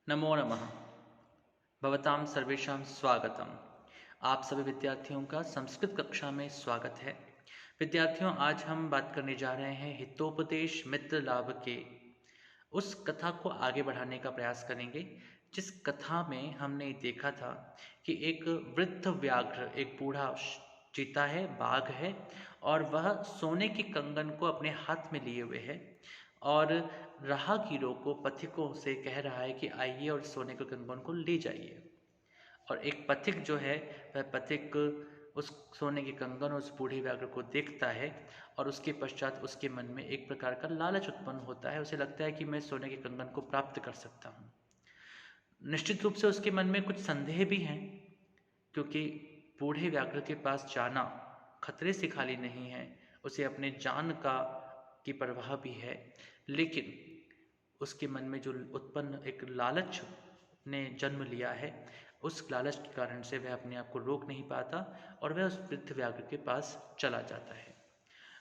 नमो नमः। भवतां सर्वेषां स्वागतम्। आप सभी विद्यार्थियों का संस्कृत कक्षा में स्वागत है। विद्यार्थियों, आज हम बात करने जा रहे हैं हितोपदेश मित्र लाभ के उस कथा को आगे बढ़ाने का प्रयास करेंगे जिस कथा में हमने देखा था कि एक वृद्ध व्याघ्र, एक बूढ़ा चीता है, बाघ है, और वह सोने के कंगन को अपने हाथ में लिए हुए है और राहगीरों को, पथिकों से कह रहा है कि आइए और सोने के कंगन को ले जाइए। और एक पथिक जो है, वह पथिक उस सोने के कंगन, उस बूढ़े व्याघ्र को देखता है और उसके पश्चात उसके मन में एक प्रकार का लालच उत्पन्न होता है। उसे लगता है कि मैं सोने के कंगन को प्राप्त कर सकता हूँ। निश्चित रूप से उसके मन में कुछ संदेह भी हैं, क्योंकि बूढ़े व्याघ्र के पास जाना खतरे से खाली नहीं है। उसे अपने जान का की परवाह भी है, लेकिन उसके मन में जो उत्पन्न एक लालच ने जन्म लिया है, उस लालच के कारण से वह अपने आप को रोक नहीं पाता और वह उस वृद्ध व्याघ्र के पास चला जाता है।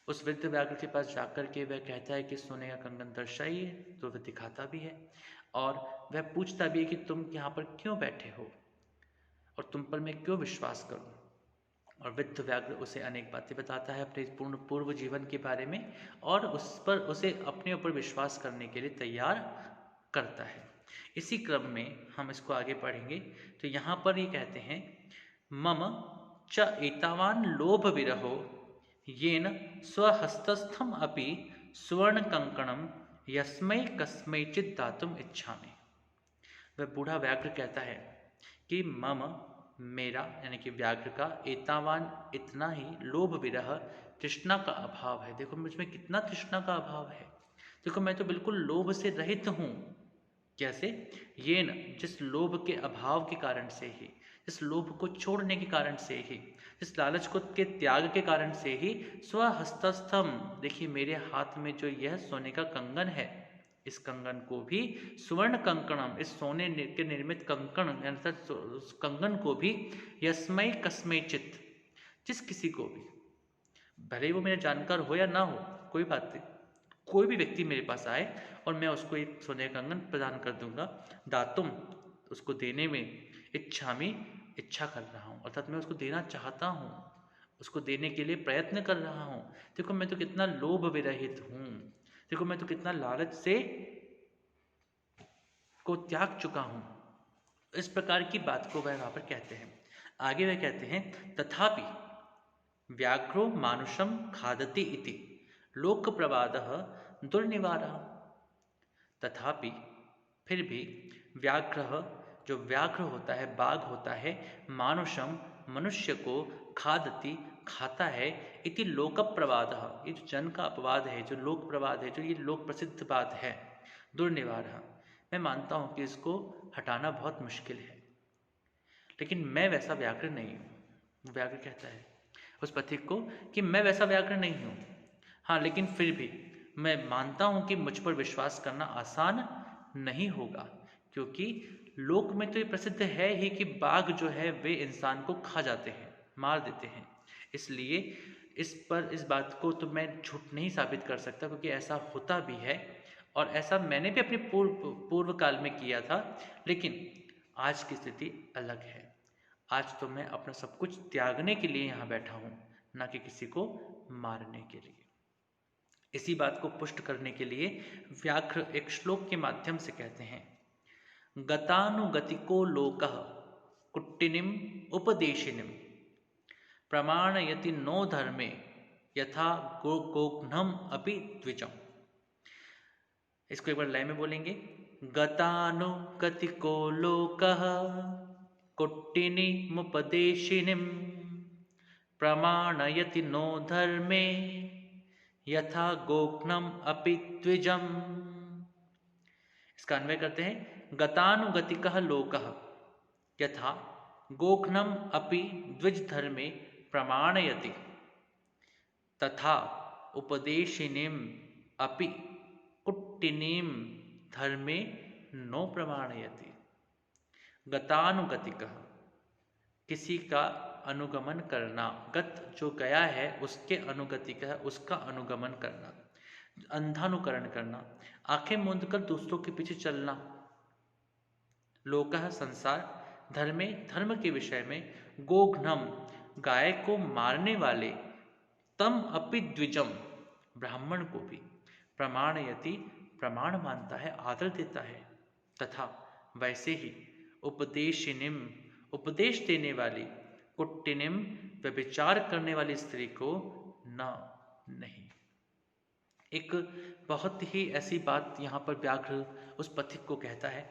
उस वृद्ध व्याघ्र के पास जाकर के वह कहता है कि सोने का कंगन दर्शाइए, तो वह दिखाता भी है और वह पूछता भी है कि तुम यहाँ पर क्यों बैठे हो और तुम पर मैं क्यों विश्वास करूं। और वृद्ध व्याघ्र उसे अनेक बातें बताता है अपने पूर्व जीवन के बारे में और उस पर उसे अपने ऊपर विश्वास करने के लिए तैयार करता है। इसी क्रम में हम इसको आगे पढ़ेंगे। तो यहाँ पर ये कहते हैं, मम च एतावान लोभ विरहो येन स्वहस्तस्थम अपि स्वर्ण कंकणम यस्मै कस्मैचित दातुम इच्छामि। वह बूढ़ा व्याघ्र कहता है कि मम, मेरा यानी कि व्याघ्र का, एतावान इतना ही, लोभ विरह तृष्णा का अभाव है। देखो मुझ में कितना तृष्णा का अभाव है। देखो मैं तो बिल्कुल लोभ से रहित हूँ। कैसे? ये न, जिस लोभ के अभाव के कारण से ही, जिस लोभ को छोड़ने के कारण से ही, जिस लालच को के त्याग के कारण से ही स्वहस्तस्थम, देखिए मेरे हाथ में जो यह सोने का कंगन है, इस कंगन को भी स्वर्ण कंकणम, इस सोने के निर्मित कंकण अर्थात उस कंगन को भी यस्मय कस्मैचित, जिस किसी को भी, भले ही वो मेरा जानकार हो या ना हो, कोई बात नहीं, कोई भी व्यक्ति मेरे पास आए और मैं उसको एक सोने का कंगन प्रदान कर दूंगा। दातुम, उसको देने में, इच्छामि, इच्छा कर रहा हूँ, अर्थात मैं उसको देना चाहता हूँ, उसको देने के लिए प्रयत्न कर रहा हूँ। देखो मैं तो कितना लोभ विरहित हूँ, देखो मैं तो कितना लालच से को त्याग चुका हूँ। इस प्रकार की बात को वह वहाँ पर कहते हैं। आगे वह कहते हैं, तथापि व्याघ्रो मानुषम खादति इति लोक प्रवादः दुर्निवारः। तथापि, फिर भी, व्याघ्र, जो व्याघ्र होता है, बाघ होता है, मानुषम, मनुष्य को, खादति, खाता है, इति लोक प्रवादः, ये जो जन का अपवाद है, जो लोक प्रवाद है, जो ये लोक प्रसिद्ध बात है, दुर्निवारः, मैं मानता हूँ कि इसको हटाना बहुत मुश्किल है, लेकिन मैं वैसा व्याघ्र नहीं हूँ। व्याघ्र कहता है उस पथिक को कि मैं वैसा व्याघ्र नहीं हूँ। हाँ, लेकिन फिर भी मैं मानता हूँ कि मुझ पर विश्वास करना आसान नहीं होगा, क्योंकि लोक में तो ये प्रसिद्ध है ही कि बाघ जो है वे इंसान को खा जाते हैं, मार देते हैं। इसलिए इस बात को तो मैं झूठ नहीं साबित कर सकता, क्योंकि ऐसा होता भी है और ऐसा मैंने भी अपने पूर्व काल में किया था। लेकिन आज की स्थिति अलग है। आज तो मैं अपना सब कुछ त्यागने के लिए यहाँ बैठा हूँ, ना कि किसी को मारने के लिए। इसी बात को पुष्ट करने के लिए व्याघ्र एक श्लोक के माध्यम से कहते हैं, गतानुगतिको लोकः कुट्टिनिम उपदेशिनिम प्रमाणयति नो धर्मे यथा गोघ्नम अपि द्विजम। इसको एक बार लय में बोलेंगे, गतानुगतिको लोकः कुट्टिनिमुपदेशिनिम प्रमाणयति नो धर्मे यथा गोघ्नम अपि द्विजम। इसका अन्वय करते हैं, गतानुगतिकः लोकः यथा गोघ्नम अपि द्विज धर्मे प्रमाणयति तथा उपदेशिनीम अपि कुट्टिनीम धर्मे नो प्रमाणयति। गतानुगतिकः, किसी का अनुगमन करना, गत जो गया है उसके अनुगतिक है, उसका अनुगमन करना, अंधानुकरण करना, आंखें मूंद कर दूसरों के पीछे चलना, लोकः संसार, धर्मे धर्म के विषय में, गोघ्नम गाय को मारने वाले, तम अपि द्विजम ब्राह्मण को भी, प्रमाणयति प्रमाण मानता है, आदर देता है, तथा वैसे ही उपदेशिनिम उपदेश देने वाली, कुट्टिनिम व्यभिचार करने वाली स्त्री को न नहीं। एक बहुत ही ऐसी बात यहाँ पर व्याघ्र उस पथिक को कहता है,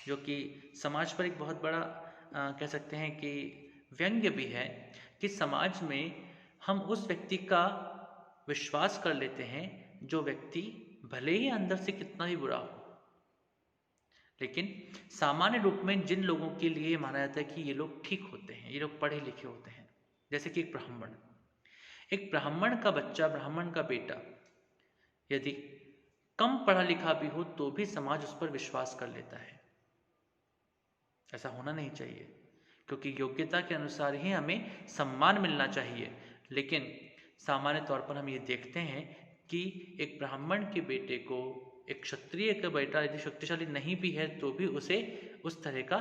जो कि समाज पर एक बहुत बड़ा कह सकते हैं कि व्यंग्य भी है, कि समाज में हम उस व्यक्ति का विश्वास कर लेते हैं जो व्यक्ति भले ही अंदर से कितना ही बुरा हो, लेकिन सामान्य रूप में जिन लोगों के लिए माना जाता है कि ये लोग ठीक होते हैं, ये लोग पढ़े लिखे होते हैं, जैसे कि एक ब्राह्मण का बच्चा, ब्राह्मण का बेटा यदि कम पढ़ा लिखा भी हो तो भी समाज उस पर विश्वास कर लेता है। ऐसा होना नहीं चाहिए, क्योंकि योग्यता के अनुसार ही हमें सम्मान मिलना चाहिए। लेकिन सामान्य तौर पर हम ये देखते हैं कि एक ब्राह्मण के बेटे को एक क्षत्रिय का बेटा यदि शक्तिशाली नहीं भी है तो भी उसे उस तरह का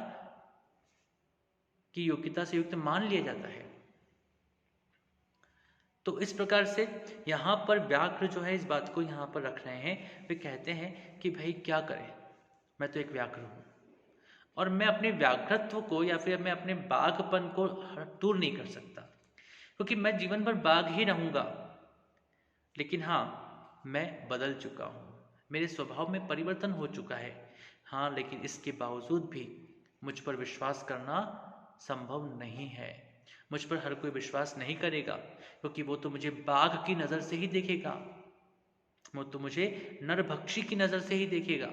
की योग्यता से युक्त मान लिया जाता है। तो इस प्रकार से यहाँ पर व्याघ्र जो है इस बात को यहाँ पर रख रहे हैं। वे कहते हैं कि भाई क्या करें, मैं तो एक व्याघ्र हूँ और मैं अपने व्याघ्रत्व को या फिर मैं अपने बाघपन को दूर नहीं कर सकता, क्योंकि मैं जीवन भर बाघ ही रहूँगा। लेकिन हाँ, मैं बदल चुका हूँ, मेरे स्वभाव में परिवर्तन हो चुका है। हाँ, लेकिन इसके बावजूद भी मुझ पर विश्वास करना संभव नहीं है। मुझ पर हर कोई विश्वास नहीं करेगा, क्योंकि वो तो मुझे बाघ की नज़र से ही देखेगा, वो तो मुझे नरभक्षी की नज़र से ही देखेगा।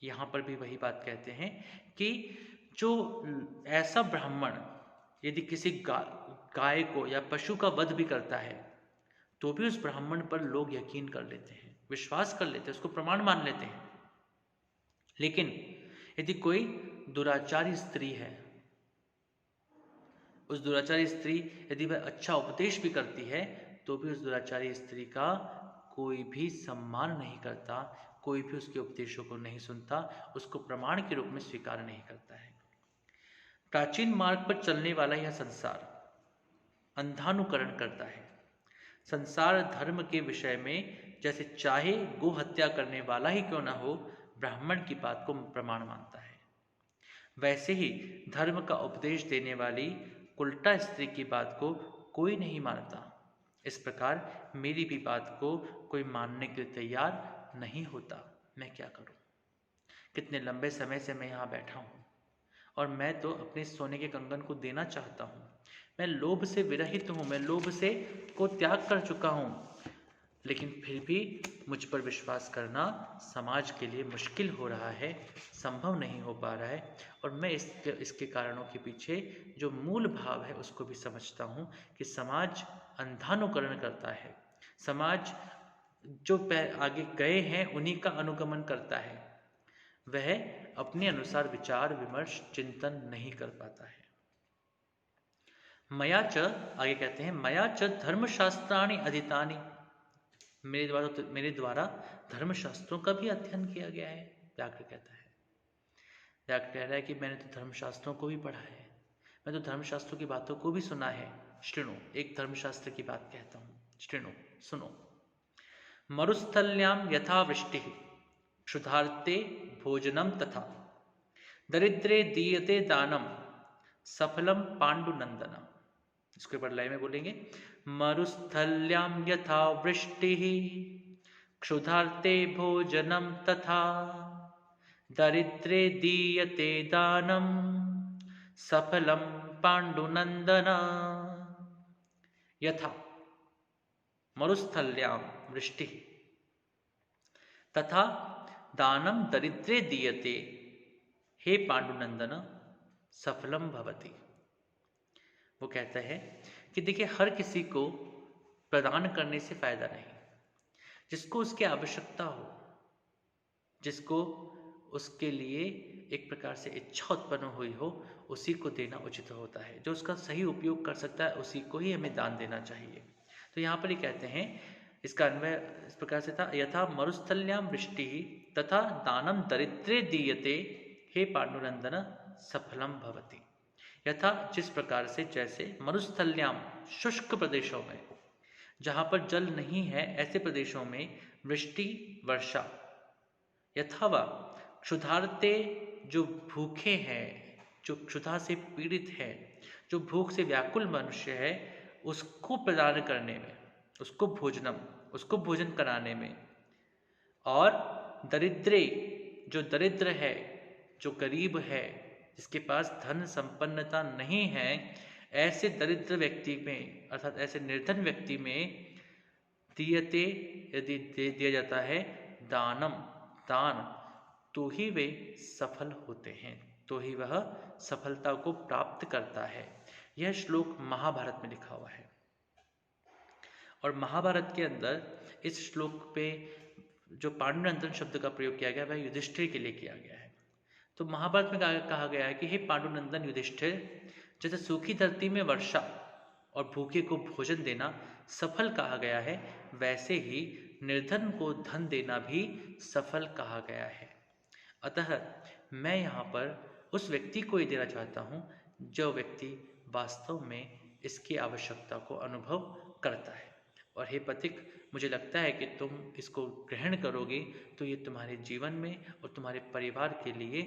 यहाँ पर भी वही बात कहते हैं कि जो ऐसा ब्राह्मण यदि किसी गाय को या पशु का वध भी करता है तो भी उस ब्राह्मण पर लोग यकीन कर लेते हैं, विश्वास कर लेते हैं, उसको प्रमाण मान लेते हैं। लेकिन यदि कोई दुराचारी स्त्री है, उस दुराचारी स्त्री यदि वह अच्छा उपदेश भी करती है तो भी उस दुराचारी स्त्री का कोई भी सम्मान नहीं करता, कोई भी उसके उपदेशों को नहीं सुनता, उसको प्रमाण के रूप में स्वीकार नहीं करता है। प्राचीन मार्ग पर चलने वाला यह संसार अंधानुकरण करता है। संसार धर्म के विषय में जैसे चाहे गो हत्या करने वाला ही क्यों न हो, ब्राह्मण की बात को प्रमाण मानता है, वैसे ही धर्म का उपदेश देने वाली उल्टा स्त्री की बात को कोई नहीं मानता। इस प्रकार मेरी भी बात को कोई मानने के लिए तैयार नहीं होता। मैं क्या करूं? कितने लंबे समय से मैं यहाँ बैठा हूँ और मैं तो अपने सोने के कंगन को देना चाहता हूँ। मैं लोभ से विरहित हूँ, मैं लोभ से को त्याग कर चुका हूँ, लेकिन फिर भी मुझ पर विश्वास करना समाज के लिए मुश्किल हो रहा है, संभव नहीं हो पा रहा है। और मैं इसके कारणों के पीछे जो मूल भाव है उसको भी समझता हूँ कि समाज अंधानुकरण करता है, समाज जो आगे गए हैं उन्हीं का अनुगमन करता है, वह अपने अनुसार विचार विमर्श चिंतन नहीं कर पाता है। मया च, आगे कहते हैं, मया च धर्मशास्त्राणि अधीतानि, मेरे द्वारा धर्मशास्त्रों का भी अध्ययन किया गया है। व्याघ्र कहता है, व्याघ्र कह रहा है कि मैंने तो धर्मशास्त्रों को भी पढ़ा है, मैं तो धर्मशास्त्रों की बातों को भी सुना है। श्रृणु, एक धर्मशास्त्र की बात कहता हूँ, श्रृणु, सुनो। मरुस्थल्यां यथा वृष्टिः क्षुधार्ते भोजनम तथा दरिद्रे दीयते दानम सफलम पांडुनंदनम। इसके ऊपर लाइन में बोलेंगे, मरुस्थल्यां यथा वृष्टिः क्षुधार्ते भोजनम तथा दरिद्रे दीयते दानम सफलम पांडुनंदन। यथा मरुस्थल्यां वृष्टि तथा दानम दरिद्रे दीयते, हे पांडुनंदन सफलम भवति। वो कहता है कि देखिए, हर किसी को प्रदान करने से फायदा नहीं, जिसको उसकी आवश्यकता हो, जिसको उसके लिए एक प्रकार से इच्छा उत्पन्न हुई हो, उसी को देना उचित होता है। जो उसका सही उपयोग कर सकता है उसी को ही हमें दान देना चाहिए। तो यहाँ पर ये कहते हैं, इसका अन्वय इस प्रकार से था, यथा मरुस्थल्यां वृष्टि तथा दानम दरिद्रे दीयते, हे पांडुनंदन सफलम भवति। यथा जिस प्रकार से, जैसे मरुस्थल्याम शुष्क प्रदेशों में, जहां पर जल नहीं है ऐसे प्रदेशों में वृष्टि वर्षा, यथावा क्षुधार्ते जो भूखे हैं, जो क्षुधा से पीड़ित है, जो भूख से व्याकुल मनुष्य है, उसको प्रदान करने में, उसको भोजनम, उसको भोजन कराने में, और दरिद्रे जो दरिद्र है, जो गरीब है, जिसके पास धन संपन्नता नहीं है, ऐसे दरिद्र व्यक्ति में अर्थात ऐसे निर्धन व्यक्ति में दीयते यदि दे दिया जाता है दानम, दान, तो ही वे सफल होते हैं, तो ही वह सफलता को प्राप्त करता है। यह श्लोक महाभारत में लिखा हुआ है और महाभारत के अंदर इस श्लोक पे जो पांडुनंदन शब्द का प्रयोग किया गया वह युधिष्ठिर के लिए किया गया है। तो महाभारत में कहा गया है कि हे पांडुनंदन युधिष्ठिर, जैसे सूखी धरती में वर्षा और भूखे को भोजन देना सफल कहा गया है, वैसे ही निर्धन को धन देना भी सफल कहा गया है। अतः मैं यहाँ पर उस व्यक्ति को ही देना चाहता हूँ जो व्यक्ति वास्तव में इसकी आवश्यकता को अनुभव करता है। और हे पथिक, मुझे लगता है कि तुम इसको ग्रहण करोगे तो ये तुम्हारे जीवन में और तुम्हारे परिवार के लिए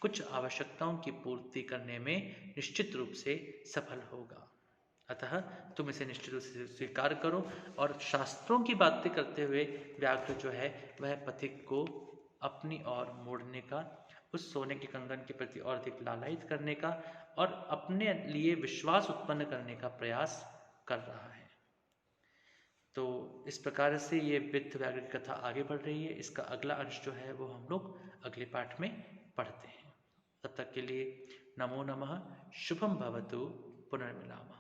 कुछ आवश्यकताओं की पूर्ति करने में निश्चित रूप से सफल होगा। अतः तुम इसे निश्चित रूप से स्वीकार करो। और शास्त्रों की बातें करते हुए व्याघ्र जो है वह पथिक को अपनी ओर मोड़ने का, उस सोने के कंगन के प्रति और अधिक लालायित करने का और अपने लिए विश्वास उत्पन्न करने का प्रयास कर रहा है। तो इस प्रकार से ये वृद्ध व्याघ्र की कथा आगे बढ़ रही है। इसका अगला अंश जो है वो हम लोग अगले पाठ में पढ़ते हैं। तब तक के लिए नमो नमः, शुभम भवतु, पुनर्मिलामः।